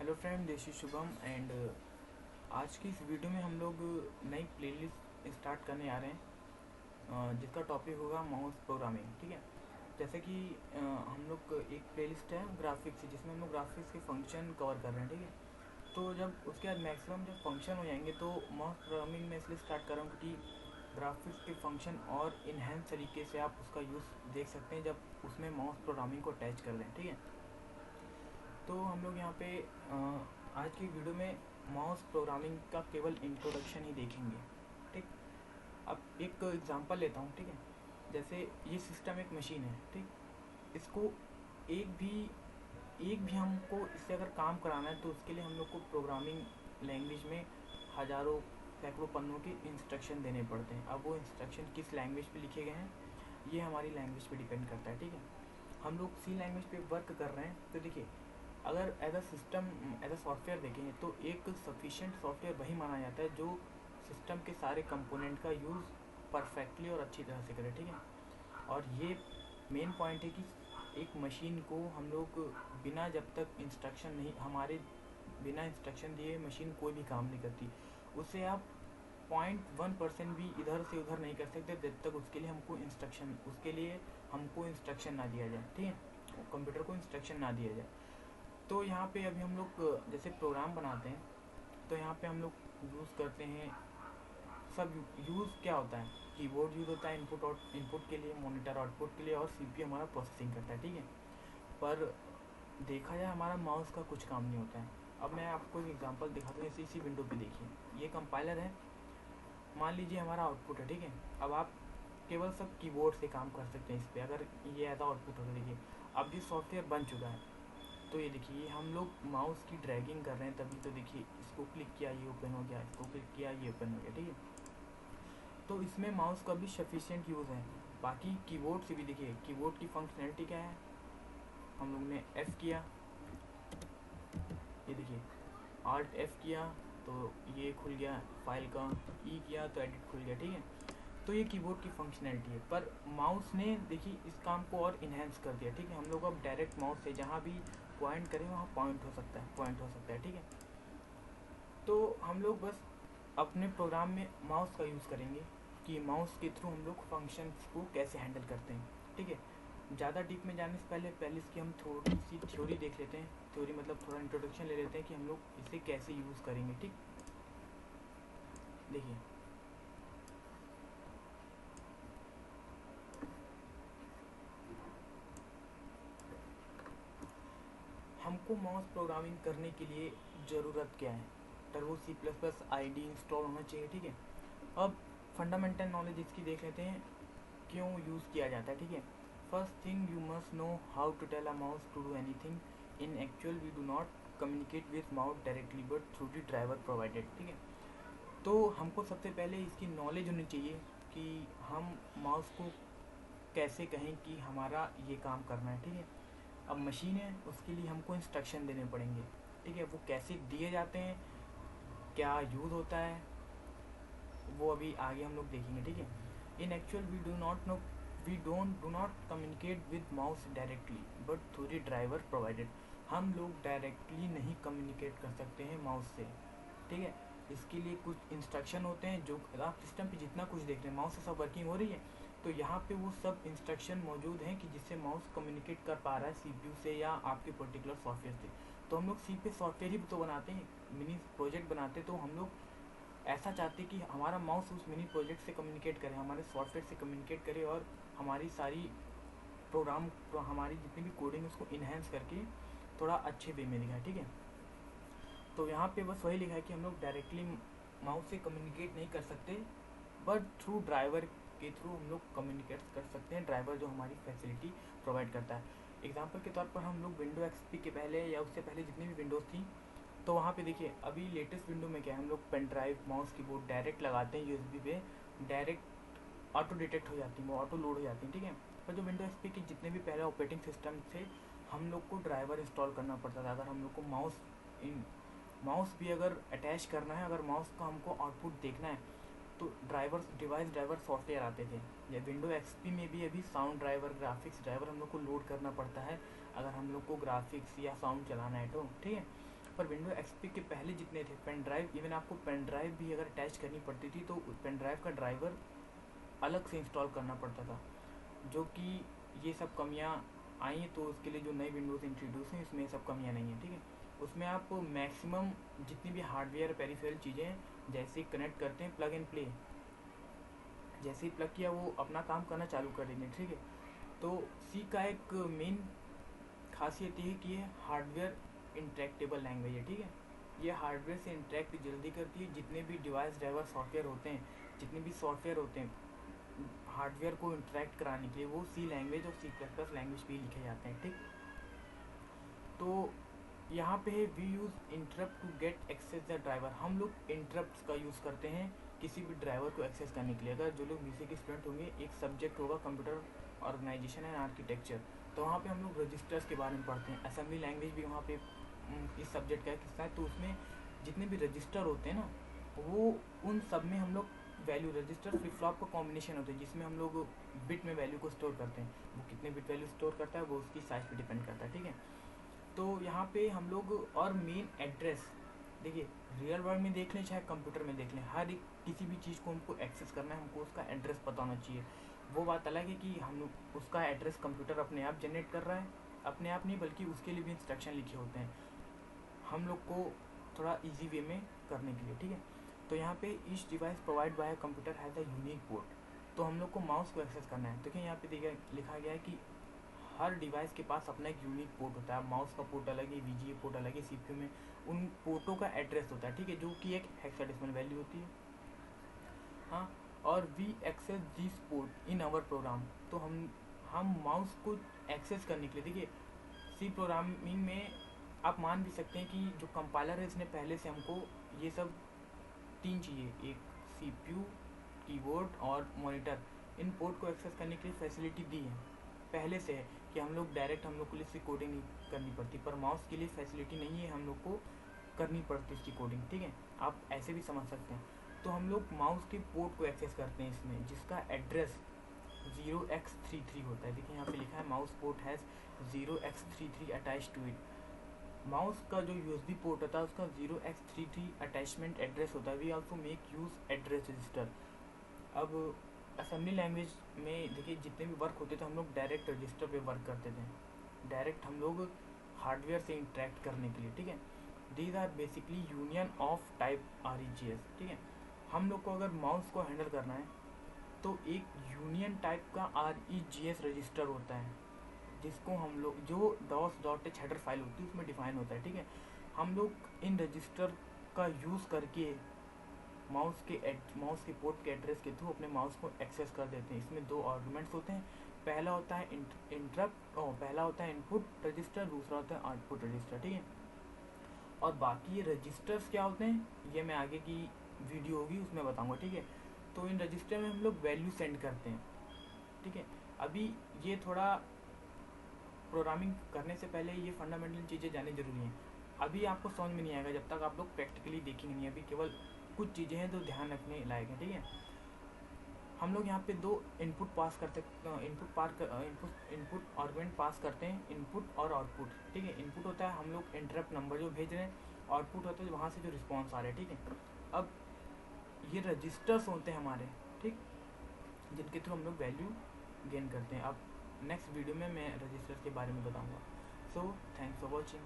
Hello friend, this is Shubham and आज की इस वीडियो में हम लोग नई प्लेलिस्ट स्टार्ट करने आ रहे हैं जिसका टॉपिक होगा माउस प्रोग्रामिंग। ठीक है, जैसे कि हम लोग एक प्लेलिस्ट है ग्राफिक्स जिसमें हम लोग ग्राफिक्स के फंक्शन कवर कर रहे हैं। ठीक है, तो जब उसके बाद मैक्सिमम जब फंक्शन हो जाएंगे तो माउस प्रोग्रामिंग में इसलिए स्टार्ट कर रहा हूँ क्योंकि ग्राफिक्स के फंक्शन और इन्हेंस तरीके से आप उसका यूज़ देख सकते हैं जब उसमें माउस प्रोग्रामिंग को अटैच कर दें। ठीक है, तो हम लोग यहाँ पे आज की वीडियो में माउस प्रोग्रामिंग का केवल इंट्रोडक्शन ही देखेंगे। ठीक, अब एक एग्जांपल लेता हूँ। ठीक है, जैसे ये सिस्टम एक मशीन है। ठीक, इसको एक भी हमको इससे अगर काम कराना है तो उसके लिए हम लोग को प्रोग्रामिंग लैंग्वेज में हज़ारों सैकड़ों पन्नों के इंस्ट्रक्शन देने पड़ते हैं। अब वो इंस्ट्रक्शन किस लैंग्वेज पे लिखे गए हैं ये हमारी लैंग्वेज पे डिपेंड करता है। ठीक है, हम लोग सी लैंग्वेज पे वर्क कर रहे हैं तो देखिए, अगर as a system as a software देखें तो एक सफिशिएंट सॉफ्टवेयर वही माना जाता है जो सिस्टम के सारे कंपोनेंट का यूज़ परफेक्टली और अच्छी तरह से करे। ठीक है, और ये मेन पॉइंट है कि एक मशीन को हम लोग बिना जब तक इंस्ट्रक्शन नहीं हमारे बिना इंस्ट्रक्शन दिए मशीन कोई भी काम नहीं करती। उससे आप 0.1% भी इधर से उधर नहीं कर सकते जब तक उसके लिए हमको इंस्ट्रक्शन ना दिया जाए। ठीक है, कंप्यूटर को इंस्ट्रक्शन ना दिया जाए। तो यहाँ पे अभी हम लोग जैसे प्रोग्राम बनाते हैं तो यहाँ पे हम लोग यूज़ करते हैं सब यूज़ क्या होता है, कीबोर्ड यूज़ होता है इनपुट के लिए, मॉनिटर आउटपुट के लिए, और सीपीयू हमारा प्रोसेसिंग करता है। ठीक है, पर देखा जाए हमारा माउस का कुछ काम नहीं होता है। अब मैं आपको एक एग्जांपल दिखाता हूँ। जैसे इसी विंडो पे देखिए, ये कंपाइलर है, मान लीजिए हमारा आउटपुट है। ठीक है, अब आप केवल सब कीबोर्ड से काम कर सकते हैं इस पर। अगर ये ऐसा आउटपुट होता है, देखिए अब ये सॉफ्टवेयर बन चुका है। तो ये देखिए हम लोग माउस की ड्रैगिंग कर रहे हैं तभी तो देखिए इसको क्लिक किया ये ओपन हो गया, इसको क्लिक किया ये ओपन हो गया। ठीक है, तो इसमें माउस का भी सफिशिएंट यूज़ है। बाकी कीबोर्ड से भी देखिए, कीबोर्ड की फंक्शनैलिटी क्या है, हम लोग ने F किया, ये देखिए Alt F किया तो ये खुल गया फाइल का, E किया तो एडिट खुल गया। ठीक है, तो ये कीबोर्ड की फंक्शनैलिटी है। पर माउस ने देखिए इस काम को और इन्हेंस कर दिया। ठीक है, हम लोग अब डायरेक्ट माउस से जहाँ भी पॉइंट करें वहाँ पॉइंट हो सकता है। ठीक है, तो हम लोग बस अपने प्रोग्राम में माउस का यूज़ करेंगे कि माउस के थ्रू हम लोग फंक्शंस को कैसे हैंडल करते हैं। ठीक है, ज़्यादा डीप में जाने से पहले इसकी हम थोड़ी सी थ्योरी देख लेते हैं। थ्योरी मतलब थोड़ा इंट्रोडक्शन ले लेते हैं कि हम लोग इसे कैसे यूज़ करेंगे। ठीक, देखिए हमको माउस प्रोग्रामिंग करने के लिए ज़रूरत क्या है, टर्बो C++ आईडी इंस्टॉल होना चाहिए। ठीक है, अब फंडामेंटल नॉलेज इसकी देख लेते हैं क्यों यूज़ किया जाता है। ठीक है, first thing you must know how to tell a mouse to do anything. In actual we do not communicate with mouse directly but through the driver provided. ठीक है, तो हमको सबसे पहले इसकी नॉलेज होनी चाहिए कि हम माउस को कैसे कहें कि हमारा ये काम करना है। ठीक है, अब मशीन है उसके लिए हमको इंस्ट्रक्शन देने पड़ेंगे। ठीक है, वो कैसे दिए जाते हैं, क्या यूज़ होता है, वो अभी आगे हम लोग देखेंगे। ठीक है, in actual we do not communicate with mouse directly but through the driver provided. हम लोग डायरेक्टली नहीं कम्युनिकेट कर सकते हैं माउस से। ठीक है, इसके लिए कुछ इंस्ट्रक्शन होते हैं जो आप सिस्टम पे जितना कुछ देख रहे हैं माउस से सब वर्किंग हो रही है, तो यहाँ पे वो सब इंस्ट्रक्शन मौजूद हैं कि जिससे माउस कम्युनिकेट कर पा रहा है सीपीयू से या आपके पर्टिकुलर सॉफ्टवेयर से। तो हम लोग सी पे सॉफ्टवेयर ही तो बनाते हैं, मिनी प्रोजेक्ट बनाते, तो हम लोग ऐसा चाहते कि हमारा माउस उस मिनी प्रोजेक्ट से कम्युनिकेट करे, हमारे सॉफ्टवेयर से कम्युनिकेट करे और हमारी सारी प्रोग्राम तो हमारी जितनी भी कोडिंग उसको इन्हेंस करके थोड़ा अच्छे वे में दिखाए। ठीक है, तो यहाँ पे बस वही लिखा है कि हम लोग डायरेक्टली माउस से कम्युनिकेट नहीं कर सकते बट थ्रू ड्राइवर के थ्रू हम लोग कम्युनिकेट कर सकते हैं, ड्राइवर जो हमारी फैसिलिटी प्रोवाइड करता है। एग्जांपल के तौर पर हम लोग विंडो एक्सपी के पहले या उससे पहले जितनी भी विंडोज़ थी, तो वहाँ पे देखिए अभी लेटेस्ट विंडो में क्या है, हम लोग pen drive mouse keyboard direct लगाते हैं यूएसबी पे, डायरेक्ट ऑटो डिटेक्ट हो जाती है, वो ऑटो लोड हो जाती है। ठीक है, पर जो विंडो एक्सपी के जितने भी पहले ऑपरेटिंग सिस्टम थे हम लोग को ड्राइवर इंस्टॉल करना पड़ता था। अगर हम लोग को माउस भी अगर अटैच करना है, अगर माउस का हमको आउटपुट देखना है तो डिवाइस ड्राइवर सॉफ्टवेयर आते थे। या विंडो एक्सपी में भी अभी साउंड ड्राइवर, ग्राफिक्स ड्राइवर हम लोग को लोड करना पड़ता है अगर हम लोग को ग्राफिक्स या साउंड चलाना है तो। ठीक है, पर विंडो एक्सपी के पहले जितने थे पेन ड्राइव, इवन आपको पेन ड्राइव भी अगर अटैच करनी पड़ती थी तो पेन ड्राइव का ड्राइवर अलग से इंस्टॉल करना पड़ता था, जो कि ये सब कमियां आई हैं। तो उसके लिए जो नई विंडोज़ इंट्रोड्यूस हैं इसमें सब कमियां नहीं हैं, ठीक है। उसमें आप मैक्सिमम जितनी भी हार्डवेयर पेरिफेरल चीज़ें हैं, जैसे कनेक्ट करते हैं प्लग एंड प्ले, जैसे ही प्लग किया वो अपना काम करना चालू कर देंगे, ठीक है। तो सी का एक मेन खासियत ये है कि ये हार्डवेयर इंटरेक्टेबल लैंग्वेज है, ठीक है। ये हार्डवेयर से इंटरेक्ट जल्दी करती है। जितने भी डिवाइस ड्राइवर सॉफ्टवेयर होते हैं, जितने भी सॉफ्टवेयर होते हैं हार्डवेयर को इंटरेक्ट कराने के लिए, वो सी लैंग्वेज और सी प्लस प्लस लैंग्वेज पे लिखे जाते हैं, ठीक। तो यहाँ पे है we use interrupt to get access the driver. हम लोग इंटरप्ट का यूज़ करते हैं किसी भी ड्राइवर को एक्सेस करने के लिए। अगर जो लोग बीसी के स्टूडेंट होंगे, एक सब्जेक्ट होगा कंप्यूटर ऑर्गेनाइजेशन एंड आर्किटेक्चर, तो वहाँ पे हम लोग रजिस्टर्स के बारे में पढ़ते हैं। असेंबली लैंग्वेज भी वहाँ पे इस सब्जेक्ट का एक हिस्सा है। तो उसमें जितने भी रजिस्टर होते हैं ना, वो उन सब में हम लोग वैल्यू, रजिस्टर फ्लिप फ्लॉप का कॉम्बिनेशन होता है, जिसमें हम लोग बिट में वैल्यू को स्टोर करते हैं। वो कितने बिट वैल्यू स्टोर करता है वो उसकी साइज पे डिपेंड करता है, ठीक है। तो यहाँ पे हम लोग और मेन एड्रेस, देखिए रियल वर्ल्ड में देख लें चाहे कंप्यूटर में देख लें, हर एक किसी भी चीज़ को हमको एक्सेस करना है, हमको उसका एड्रेस पता होना चाहिए। वो बात अलग है कि हम उसका एड्रेस कंप्यूटर अपने आप जनरेट कर रहा है, अपने आप नहीं बल्कि उसके लिए भी इंस्ट्रक्शन लिखे होते हैं हम लोग को थोड़ा इजी वे में करने के लिए, ठीक है। तो यहाँ पे each device provide by computer has a unique port. तो हम लोग को माउस को एक्सेस करना है। देखिए यहाँ पे लिखा गया है कि हर डिवाइस के पास अपना एक यूनिक पोर्ट होता है। माउस का पोर्ट अलग है, वीजीए पोर्ट अलग है, सीपीयू में उन पोर्टों का एड्रेस होता है, ठीक है, जो कि एक हेक्साडेसिमल वैल्यू होती है। हाँ, और we access this port in our program. तो हम माउस को एक्सेस करने के लिए, देखिए सी प्रोग्रामिंग में आप मान भी सकते हैं कि जो कंपाइलर है इसने पहले से हमको ये सब तीन चीज़ें, एक सीपीयू, कीबोर्ड और मॉनिटर, इन पोर्ट को एक्सेस करने के लिए फैसिलिटी दी है पहले से है कि हम लोग डायरेक्ट, हम लोग को इसकी कोडिंग नहीं करनी पड़ती। पर माउस के लिए फैसिलिटी नहीं है, हम लोग को करनी पड़ती इसकी कोडिंग, ठीक है। आप ऐसे भी समझ सकते हैं। तो हम लोग माउस के पोर्ट को एक्सेस करते हैं इसमें, जिसका एड्रेस 0x33 होता है। देखिए यहाँ पे लिखा है mouse port has 0x33 attach to it. Mouse का जो यूएसबी पोर्ट होता है उसका 0x33 अटैचमेंट एड्रेस होता है। We also make use address register. अब असेंबली लैंग्वेज में देखिए जितने भी वर्क होते थे हम लोग डायरेक्ट रजिस्टर पे वर्क करते थे, डायरेक्ट हम लोग हार्डवेयर से इंटरेक्ट करने के लिए, ठीक है। These are basically union of type REGS, ठीक है। हम लोग को अगर माउस को हैंडल करना है तो एक यूनियन टाइप का REGS रजिस्टर होता है, जिसको हम लोग जो DOS.h हेडर फाइल होती है उसमें डिफाइन होता है, ठीक है। हम लोग इन रजिस्टर का यूज़ करके माउस के पोर्ट के एड्रेस के थ्रू अपने माउस को एक्सेस कर देते हैं। इसमें दो आर्गुमेंट्स होते हैं, पहला होता है पहला होता है इनपुट रजिस्टर, दूसरा होता है आउटपुट रजिस्टर, ठीक है। और बाकी ये रजिस्टर्स क्या होते हैं ये मैं आगे की वीडियो होगी उसमें बताऊंगा, ठीक है। तो इन रजिस्टर में हम लोग वैल्यू सेंड करते हैं, ठीक है। अभी ये थोड़ा प्रोग्रामिंग करने से पहले ये फंडामेंटल चीज़ें जाननी जरूरी हैं। अभी आपको समझ में नहीं आएगा जब तक आप लोग प्रैक्टिकली देखेंगे नहीं। अभी केवल कुछ चीज़ें हैं जो ध्यान रखने लायक हैं, ठीक है। हम लोग यहाँ पे दो इनपुट पास करते इनपुट आर्गुमेंट पास करते हैं, इनपुट और आउटपुट, ठीक है। इनपुट होता है हम लोग इंटरप्ट नंबर जो भेज रहे हैं, आउटपुट होता है वहाँ से जो रिस्पॉन्स आ रहा है, ठीक है। अब ये रजिस्टर्स होते हैं हमारे, ठीक, जिनके थ्रू हम लोग वैल्यू गेन करते हैं। अब नेक्स्ट वीडियो में मैं रजिस्टर्स के बारे में बताऊँगा। So thanks for watching.